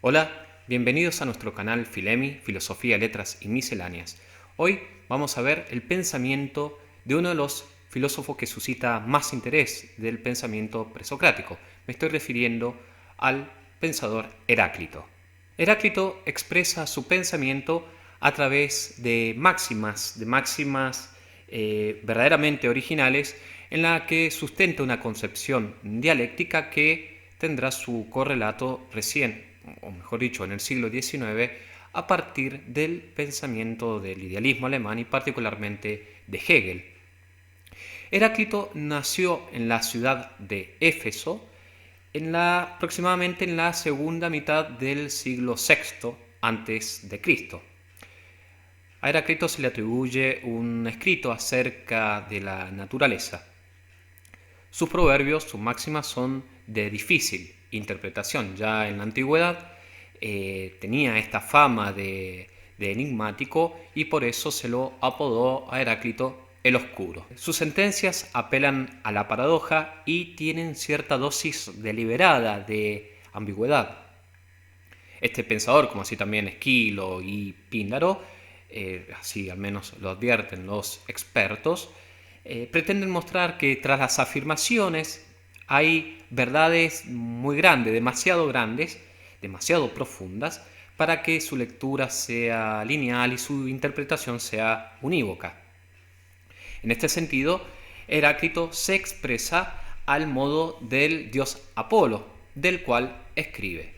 Hola, bienvenidos a nuestro canal Filemi, Filosofía, Letras y Misceláneas. Hoy vamos a ver el pensamiento de uno de los filósofos que suscita más interés del pensamiento presocrático. Me estoy refiriendo al pensador Heráclito. Heráclito expresa su pensamiento a través de máximas verdaderamente originales en la que sustenta una concepción dialéctica que tendrá su correlato recién, o mejor dicho, en el siglo XIX, a partir del pensamiento del idealismo alemán y particularmente de Hegel. Heráclito nació en la ciudad de Éfeso aproximadamente en la segunda mitad del siglo VI antes de Cristo. A Heráclito se le atribuye un escrito acerca de la naturaleza. Sus proverbios, sus máximas son de difícil interpretación. Ya en la antigüedad tenía esta fama de enigmático y por eso se lo apodó a Heráclito el Oscuro. Sus sentencias apelan a la paradoja y tienen cierta dosis deliberada de ambigüedad. Este pensador, como así también Esquilo y Píndaro, así al menos lo advierten los expertos, pretenden mostrar que tras las afirmaciones hay verdades muy grandes, demasiado profundas, para que su lectura sea lineal y su interpretación sea unívoca. En este sentido, Heráclito se expresa al modo del dios Apolo, del cual escribe: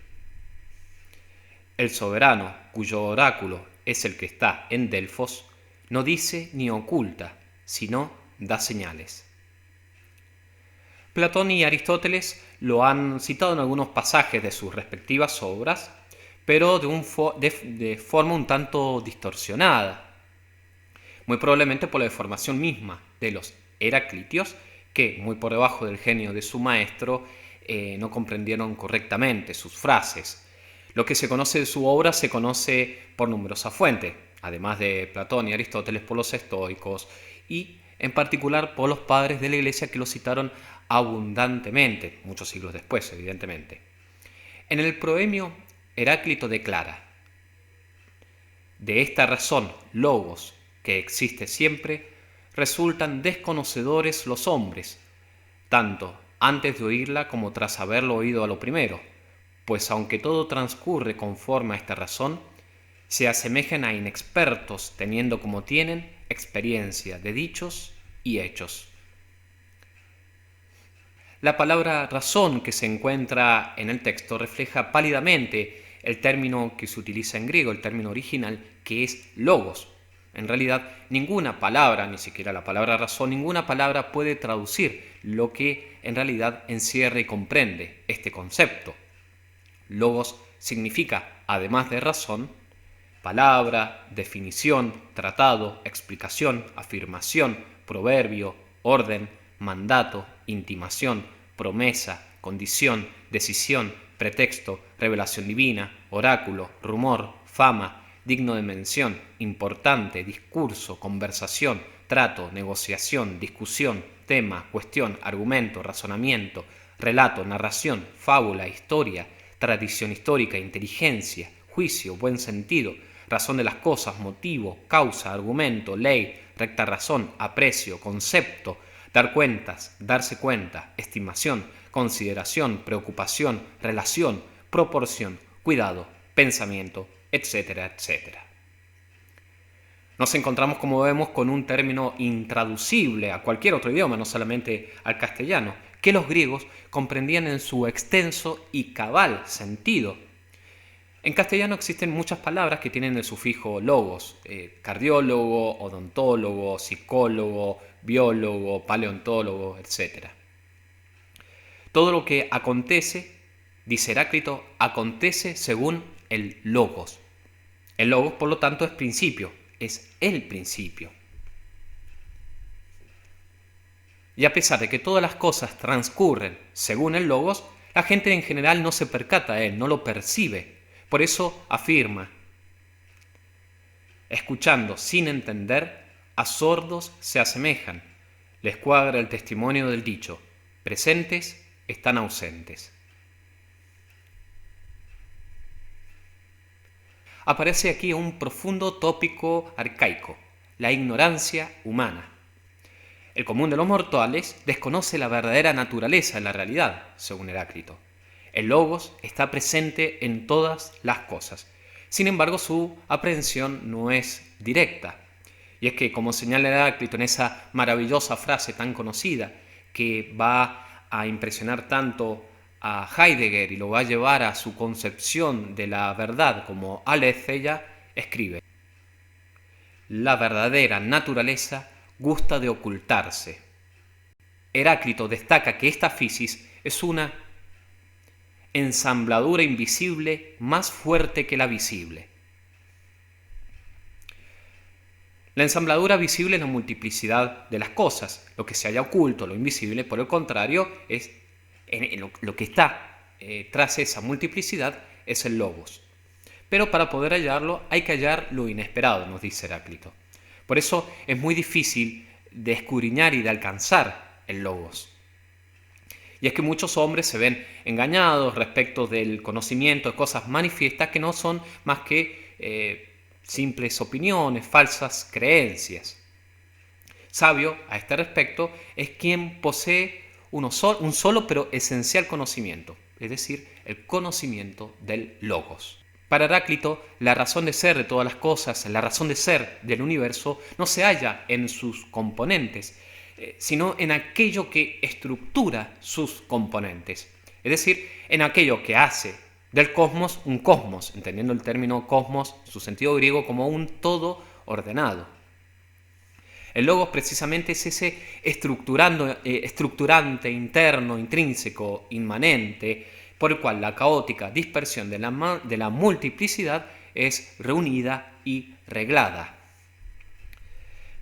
el soberano, cuyo oráculo es el que está en Delfos, no dice ni oculta, sino da señales. Platón y Aristóteles lo han citado en algunos pasajes de sus respectivas obras, pero de forma un tanto distorsionada, muy probablemente por la deformación misma de los heraclitios, que, muy por debajo del genio de su maestro, no comprendieron correctamente sus frases. Lo que se conoce de su obra se conoce por numerosas fuentes, además de Platón y Aristóteles, por los estoicos y en particular por los padres de la Iglesia, que lo citaron abundantemente, muchos siglos después, evidentemente. En el proemio, Heráclito declara: de esta razón, logos, que existe siempre, resultan desconocedores los hombres, tanto antes de oírla como tras haberlo oído a lo primero, pues aunque todo transcurre conforme a esta razón, se asemejan a inexpertos teniendo como tienen experiencia de dichos y hechos. La palabra razón que se encuentra en el texto refleja pálidamente el término que se utiliza en griego, el término original, que es logos. En realidad, ninguna palabra, ni siquiera la palabra razón, ninguna palabra puede traducir lo que en realidad encierra y comprende este concepto. Logos significa, además de razón, palabra, definición, tratado, explicación, afirmación, proverbio, orden, mandato, intimación, promesa, condición, decisión, pretexto, revelación divina, oráculo, rumor, fama, digno de mención, importante, discurso, conversación, trato, negociación, discusión, tema, cuestión, argumento, razonamiento, relato, narración, fábula, historia, tradición histórica, inteligencia, juicio, buen sentido, razón de las cosas, motivo, causa, argumento, ley, recta razón, aprecio, concepto, dar cuentas, darse cuenta, estimación, consideración, preocupación, relación, proporción, cuidado, pensamiento, etcétera, etcétera. Nos encontramos, como vemos, con un término intraducible a cualquier otro idioma, no solamente al castellano, que los griegos comprendían en su extenso y cabal sentido. En castellano existen muchas palabras que tienen el sufijo logos: cardiólogo, odontólogo, psicólogo, biólogo, paleontólogo, etc. Todo lo que acontece, dice Heráclito, acontece según el logos. El logos, por lo tanto, es principio, es el principio. Y a pesar de que todas las cosas transcurren según el logos, la gente en general no se percata de él, no lo percibe. Por eso afirma: escuchando sin entender, a sordos se asemejan. Les cuadra el testimonio del dicho: presentes están ausentes. aparece aquí un profundo tópico arcaico, la ignorancia humana. El común de los mortales desconoce la verdadera naturaleza de la realidad, según Heráclito. El logos está presente en todas las cosas. Sin embargo, su aprehensión no es directa. Y es que, como señala Heráclito en esa maravillosa frase tan conocida, que va a impresionar tanto a Heidegger y lo va a llevar a su concepción de la verdad como aletheia, escribe: la verdadera naturaleza gusta de ocultarse. Heráclito destaca que esta fisis es una ensambladura invisible más fuerte que la visible. La ensambladura visible es la multiplicidad de las cosas. Lo que se halla oculto, lo invisible, por el contrario, es lo que está tras esa multiplicidad es el logos. Pero para poder hallarlo hay que hallar lo inesperado, nos dice Heráclito. Por eso es muy difícil de escudriñar y de alcanzar el logos. Y es que muchos hombres se ven engañados respecto del conocimiento de cosas manifiestas que no son más que simples opiniones, falsas creencias. Sabio, a este respecto, es quien posee un solo pero esencial conocimiento, es decir, el conocimiento del logos. Para Heráclito, la razón de ser de todas las cosas, la razón de ser del universo, no se halla en sus componentes, sino en aquello que estructura sus componentes, es decir, en aquello que hace del cosmos un cosmos, entendiendo el término cosmos, su sentido griego, como un todo ordenado. El logos precisamente es ese estructurante interno, intrínseco, inmanente, por el cual la caótica dispersión de la multiplicidad es reunida y reglada.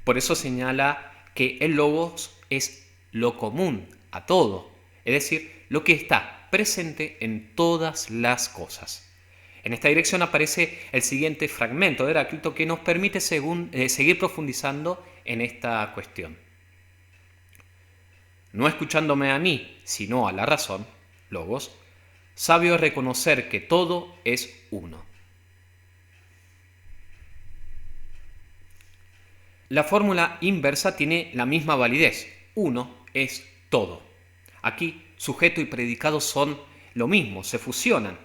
Por eso señala que el logos es lo común a todo, es decir, lo que está presente en todas las cosas. En esta dirección aparece el siguiente fragmento de Heráclito que nos permite seguir profundizando en esta cuestión. No escuchándome a mí, sino a la razón, logos, sabio es reconocer que todo es uno. La fórmula inversa tiene la misma validez. Uno es todo. Aquí, sujeto y predicado son lo mismo, se fusionan.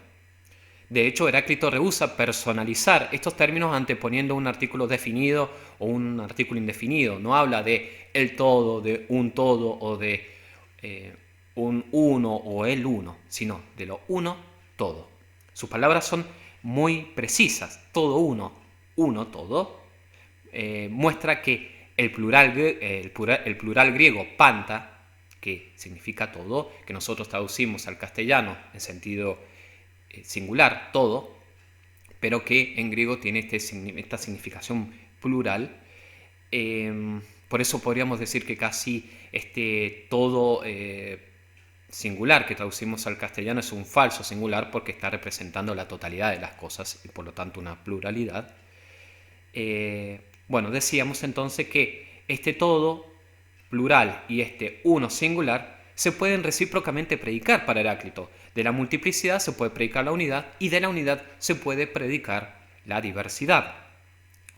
De hecho, Heráclito rehúsa personalizar estos términos anteponiendo un artículo definido o un artículo indefinido. No habla de el todo, de un todo o de un uno o el uno, sino de lo uno, todo. Sus palabras son muy precisas. Todo uno, uno todo. Muestra que el plural griego panta, que significa todo, que nosotros traducimos al castellano en sentido singular, todo, pero que en griego tiene esta significación plural. Por eso podríamos decir que casi este todo singular que traducimos al castellano es un falso singular porque está representando la totalidad de las cosas y por lo tanto una pluralidad. Bueno, decíamos entonces que este todo plural y este uno singular se pueden recíprocamente predicar para Heráclito. De la multiplicidad se puede predicar la unidad y de la unidad se puede predicar la diversidad.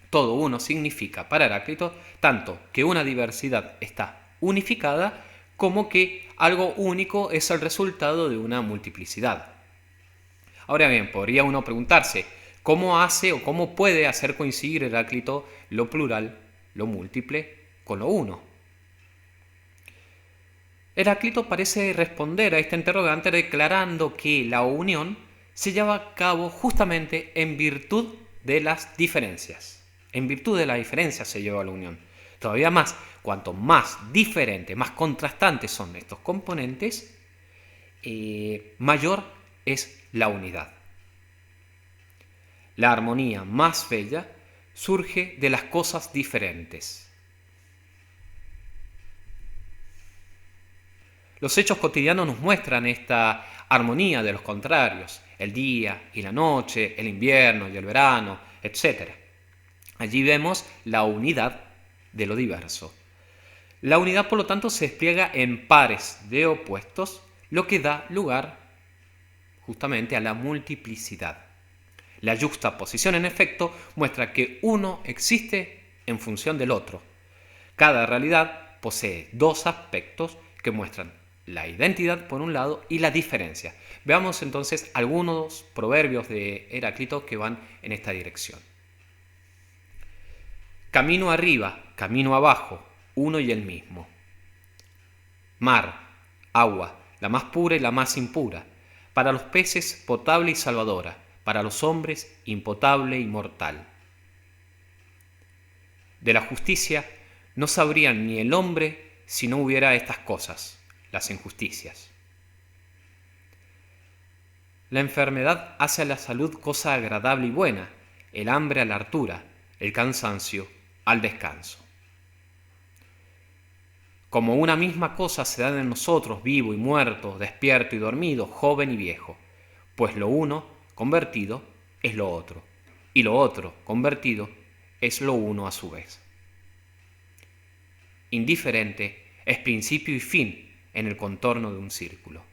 Todo uno significa para Heráclito tanto que una diversidad está unificada como que algo único es el resultado de una multiplicidad. Ahora bien, podría uno preguntarse, ¿cómo hace o cómo puede hacer coincidir Heráclito lo plural, lo múltiple, con lo uno? Heráclito parece responder a este interrogante declarando que la unión se lleva a cabo justamente en virtud de las diferencias. En virtud de la diferencia se lleva a la unión. Todavía más, cuanto más diferentes, más contrastantes son estos componentes, mayor es la unidad. La armonía más bella surge de las cosas diferentes. Los hechos cotidianos nos muestran esta armonía de los contrarios, el día y la noche, el invierno y el verano, etc. Allí vemos la unidad de lo diverso. La unidad, por lo tanto, se despliega en pares de opuestos, lo que da lugar justamente a la multiplicidad. La yuxtaposición, en efecto, muestra que uno existe en función del otro. Cada realidad posee dos aspectos que muestran la identidad por un lado y la diferencia. Veamos entonces algunos proverbios de Heráclito que van en esta dirección. Camino arriba, camino abajo, uno y el mismo. Mar, agua, la más pura y la más impura. Para los peces, potable y salvadora. Para los hombres, impotable y mortal. De la justicia no sabría ni el hombre si no hubiera estas cosas, las injusticias. La enfermedad hace a la salud cosa agradable y buena, el hambre a la hartura, el cansancio al descanso. Como una misma cosa se da en nosotros, vivo y muerto, despierto y dormido, joven y viejo, pues lo uno, convertido, es lo otro, y lo otro, convertido, es lo uno a su vez. Indiferente es principio y fin en el contorno de un círculo.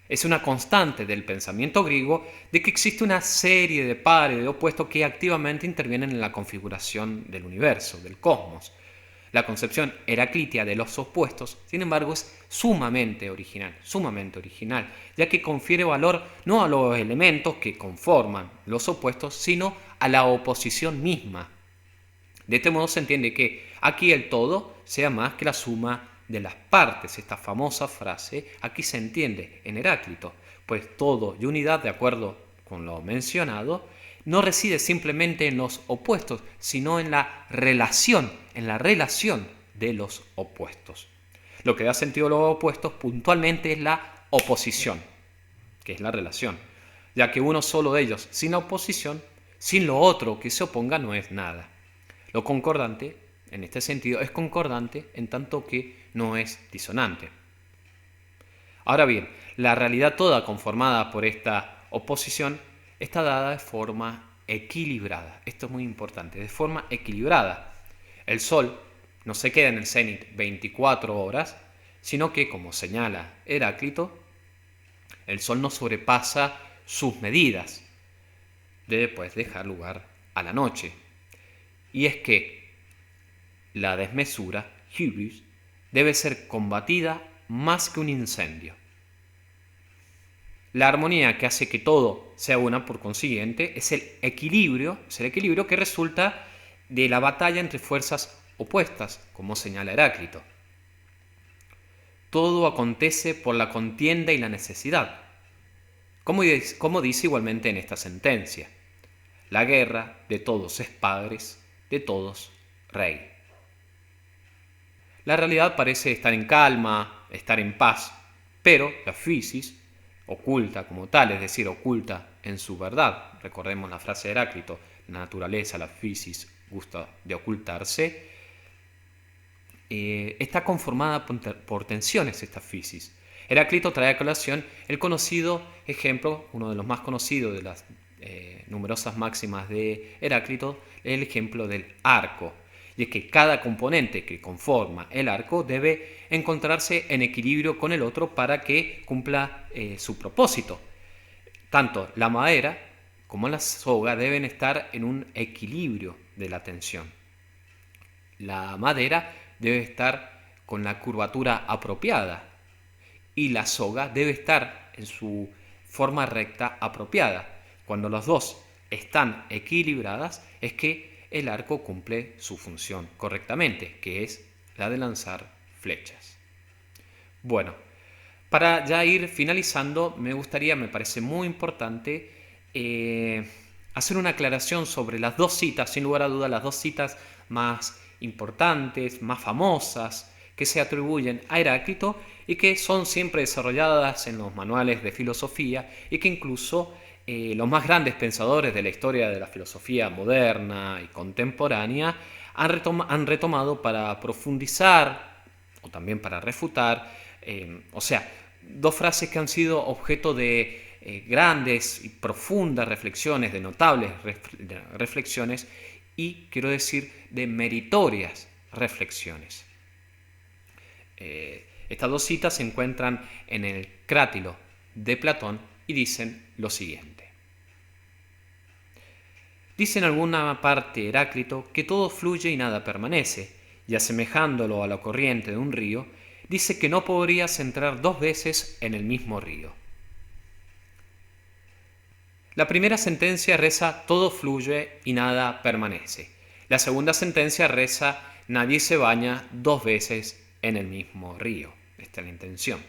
Es una constante del pensamiento griego de que existe una serie de pares de opuestos que activamente intervienen en la configuración del universo, del cosmos. La concepción heraclitia de los opuestos, sin embargo, es sumamente original, ya que confiere valor no a los elementos que conforman los opuestos, sino a la oposición misma. De este modo se entiende que aquí el todo sea más que la suma de las partes. Esta famosa frase aquí se entiende en Heráclito, pues todo y unidad, de acuerdo con lo mencionado, no reside simplemente en los opuestos, sino en la relación de los opuestos. Lo que da sentido a los opuestos puntualmente es la oposición, que es la relación, ya que uno solo de ellos, sin la oposición, sin lo otro que se oponga, no es nada. Lo concordante, en este sentido, es concordante en tanto que no es disonante. Ahora bien, la realidad toda conformada por esta oposición está dada de forma equilibrada. Esto es muy importante, de forma equilibrada. El Sol no se queda en el cenit 24 horas, sino que, como señala Heráclito, el Sol no sobrepasa sus medidas. Debe pues dejar lugar a la noche. Y es que la desmesura, hubris, debe ser combatida más que un incendio. La armonía que hace que todo sea una, por consiguiente, es el equilibrio que resulta de la batalla entre fuerzas opuestas, como señala Heráclito. Todo acontece por la contienda y la necesidad, como dice igualmente en esta sentencia. La guerra de todos es padres, de todos rey. La realidad parece estar en calma, estar en paz, pero la physis, oculta como tal, es decir, oculta en su verdad. Recordemos la frase de Heráclito, la naturaleza, la physis, gusta de ocultarse. Está conformada por tensiones esta physis. Heráclito trae a colación el conocido ejemplo, uno de los más conocidos de las numerosas máximas de Heráclito, el ejemplo del arco. Y es que cada componente que conforma el arco debe encontrarse en equilibrio con el otro para que cumpla su propósito. Tanto la madera como la soga deben estar en un equilibrio de la tensión. La madera debe estar con la curvatura apropiada y la soga debe estar en su forma recta apropiada. Cuando las dos están equilibradas es que el arco cumple su función correctamente, que es la de lanzar flechas. Bueno, para ya ir finalizando, me parece muy importante hacer una aclaración sobre las dos citas, sin lugar a dudas, las dos citas más importantes, más famosas, que se atribuyen a Heráclito y que son siempre desarrolladas en los manuales de filosofía y que incluso los más grandes pensadores de la historia de la filosofía moderna y contemporánea han retomado para profundizar o también para refutar, dos frases que han sido objeto de grandes y profundas reflexiones, de notables reflexiones y, quiero decir, de meritorias reflexiones. Estas dos citas se encuentran en el Crátilo de Platón y dicen lo siguiente. Dice en alguna parte Heráclito que todo fluye y nada permanece, y asemejándolo a la corriente de un río, dice que no podrías entrar dos veces en el mismo río. La primera sentencia reza todo fluye y nada permanece. La segunda sentencia reza nadie se baña dos veces en el mismo río. Esta es la intención.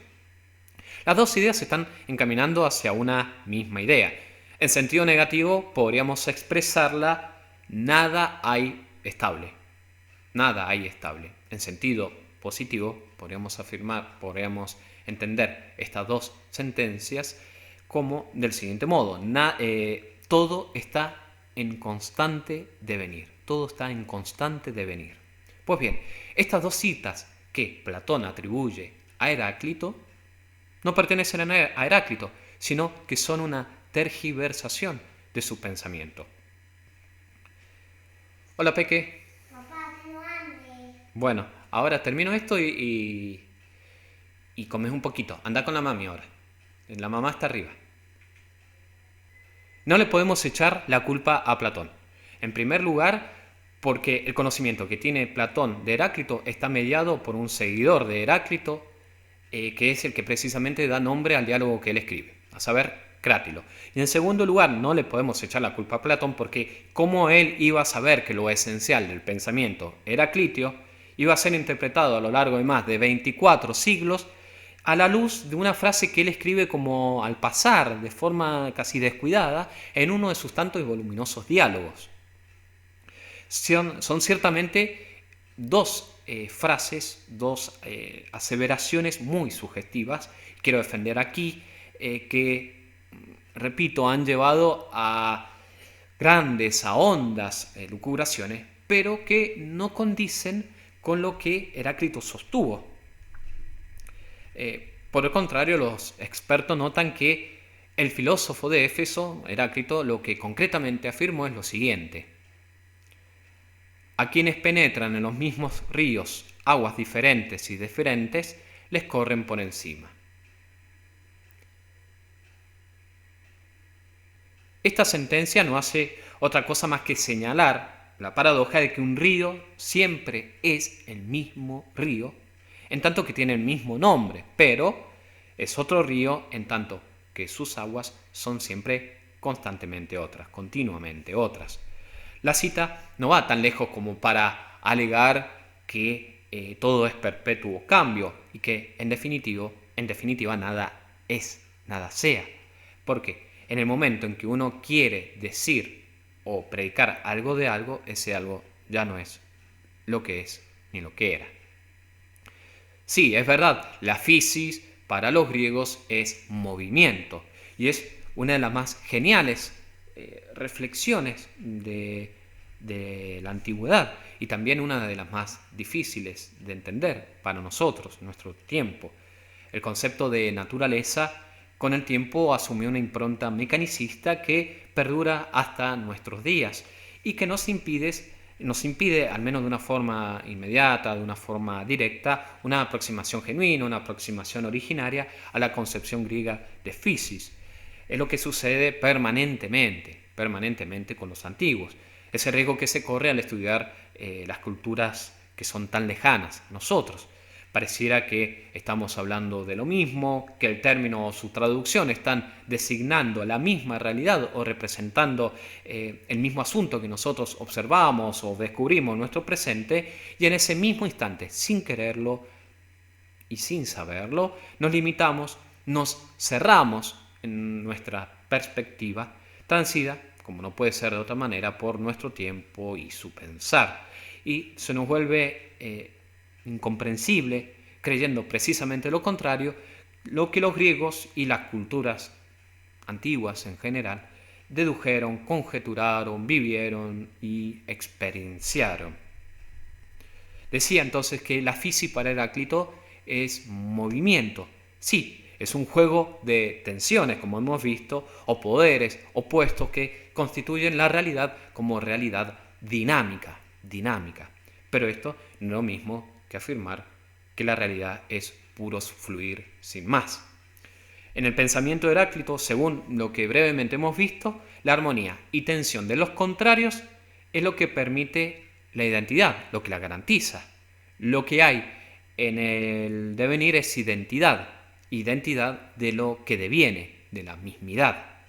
Las dos ideas se están encaminando hacia una misma idea. En sentido negativo podríamos expresarla nada hay estable. Nada hay estable. En sentido positivo podríamos entender estas dos sentencias como del siguiente modo. Todo está en constante devenir. Todo está en constante devenir. Pues bien, estas dos citas que Platón atribuye a Heráclito no pertenecen a Heráclito, sino que son una tergiversación de su pensamiento. Hola, Peque. Papá, tengo hambre. Bueno, ahora termino esto y comes un poquito. Anda con la mami ahora. La mamá está arriba. No le podemos echar la culpa a Platón. En primer lugar, porque el conocimiento que tiene Platón de Heráclito está mediado por un seguidor de Heráclito, que es el que precisamente da nombre al diálogo que él escribe, a saber, Crátilo. Y en segundo lugar, no le podemos echar la culpa a Platón porque cómo él iba a saber que lo esencial del pensamiento heraclitio iba a ser interpretado a lo largo de más de 24 siglos a la luz de una frase que él escribe como al pasar, de forma casi descuidada, en uno de sus tantos y voluminosos diálogos. Son ciertamente dos frases, dos aseveraciones muy sugestivas, quiero defender aquí, que, repito, han llevado a grandes, a hondas lucubraciones, pero que no condicen con lo que Heráclito sostuvo. Por el contrario, los expertos notan que el filósofo de Éfeso, Heráclito, lo que concretamente afirmó es lo siguiente: a quienes penetran en los mismos ríos aguas diferentes y diferentes, les corren por encima. Esta sentencia no hace otra cosa más que señalar la paradoja de que un río siempre es el mismo río, en tanto que tiene el mismo nombre, pero es otro río en tanto que sus aguas son siempre constantemente otras, continuamente otras. La cita no va tan lejos como para alegar que todo es perpetuo cambio y que en definitiva nada es, nada sea. Porque en el momento en que uno quiere decir o predicar algo de algo, ese algo ya no es lo que es ni lo que era. Sí, es verdad, la physis para los griegos es movimiento y es una de las más geniales reflexiones de la antigüedad y también una de las más difíciles de entender para nosotros, en nuestro tiempo. El concepto de naturaleza con el tiempo asumió una impronta mecanicista que perdura hasta nuestros días y que nos impide, al menos de una forma inmediata, de una forma directa, una aproximación genuina, una aproximación originaria a la concepción griega de physis. Es lo que sucede permanentemente con los antiguos. Ese riesgo que se corre al estudiar las culturas que son tan lejanas a nosotros. Pareciera que estamos hablando de lo mismo, que el término o su traducción están designando la misma realidad o representando el mismo asunto que nosotros observamos o descubrimos en nuestro presente, y en ese mismo instante, sin quererlo y sin saberlo, nos limitamos, nos cerramos en nuestra perspectiva, transida, como no puede ser de otra manera, por nuestro tiempo y su pensar. Y se nos vuelve incomprensible, creyendo precisamente lo contrario, lo que los griegos y las culturas antiguas en general dedujeron, conjeturaron, vivieron y experienciaron. Decía entonces que la physis para Heráclito es movimiento. Sí, es un juego de tensiones, como hemos visto, o poderes opuestos que constituyen la realidad como realidad dinámica. Pero esto no es lo mismo que afirmar que la realidad es puro fluir sin más. En el pensamiento de Heráclito, según lo que brevemente hemos visto, la armonía y tensión de los contrarios es lo que permite la identidad, lo que la garantiza. Lo que hay en el devenir es identidad, identidad de lo que deviene, de la mismidad.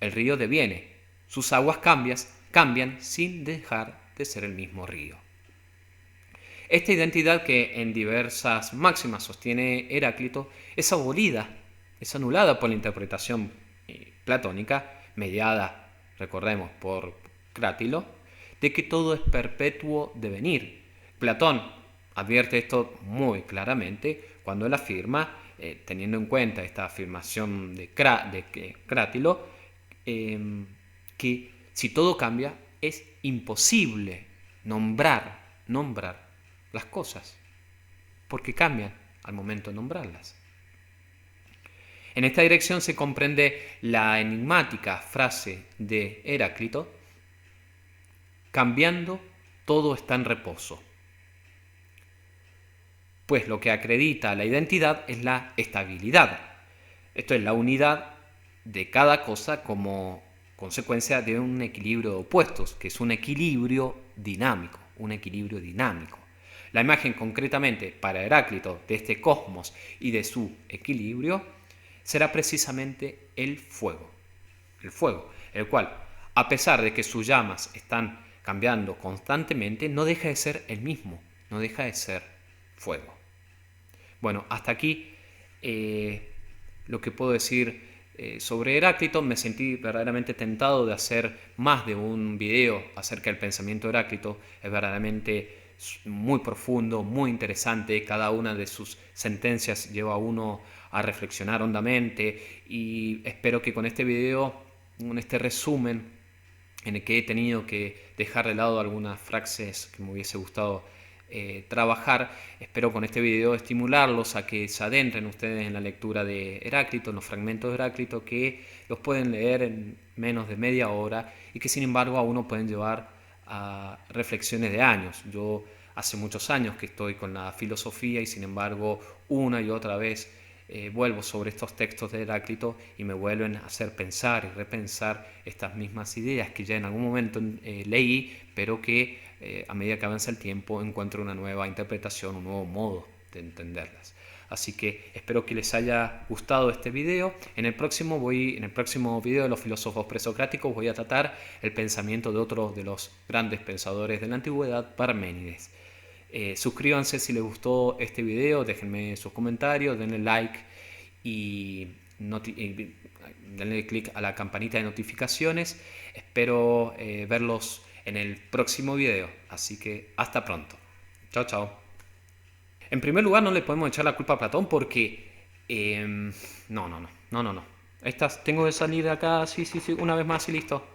El río deviene, sus aguas cambian sin dejar de ser el mismo río. Esta identidad que en diversas máximas sostiene Heráclito es abolida, es anulada por la interpretación platónica, mediada, recordemos, por Crátilo, de que todo es perpetuo devenir. Platón advierte esto muy claramente cuando él afirma, teniendo en cuenta esta afirmación de Crátilo, que si todo cambia es imposible nombrar las cosas, porque cambian al momento de nombrarlas. En esta dirección se comprende la enigmática frase de Heráclito: cambiando, todo está en reposo. Pues lo que acredita la identidad es la estabilidad. Esto es la unidad de cada cosa como consecuencia de un equilibrio de opuestos, que es un equilibrio dinámico, La imagen concretamente para Heráclito de este cosmos y de su equilibrio será precisamente el fuego, el cual, a pesar de que sus llamas están cambiando constantemente, no deja de ser el mismo, no deja de ser fuego. Bueno, hasta aquí lo que puedo decir sobre Heráclito. Me sentí verdaderamente tentado de hacer más de un video acerca del pensamiento de Heráclito. Es verdaderamente muy profundo, muy interesante. Cada una de sus sentencias lleva a uno a reflexionar hondamente, y espero que con este video, con este resumen en el que he tenido que dejar de lado algunas frases que me hubiese gustado trabajar, espero con este video estimularlos a que se adentren ustedes en la lectura de Heráclito, en los fragmentos de Heráclito, que los pueden leer en menos de media hora y que sin embargo a uno pueden llevar a reflexiones de años. Yo hace muchos años que estoy con la filosofía y sin embargo una y otra vez vuelvo sobre estos textos de Heráclito y me vuelven a hacer pensar y repensar estas mismas ideas que ya en algún momento leí, pero que a medida que avanza el tiempo encuentro una nueva interpretación, un nuevo modo de entenderlas. Así que espero que les haya gustado este video. En el próximo video de los filósofos presocráticos voy a tratar el pensamiento de otro de los grandes pensadores de la antigüedad, Parménides. Suscríbanse si les gustó este video, déjenme sus comentarios, denle like y denle click a la campanita de notificaciones. Espero verlos en el próximo video, así que hasta pronto. Chao, chao. En primer lugar, no le podemos echar la culpa a Platón porque no. Tengo que salir de acá, sí, una vez más y listo.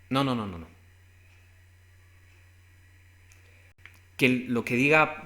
No. Que lo que diga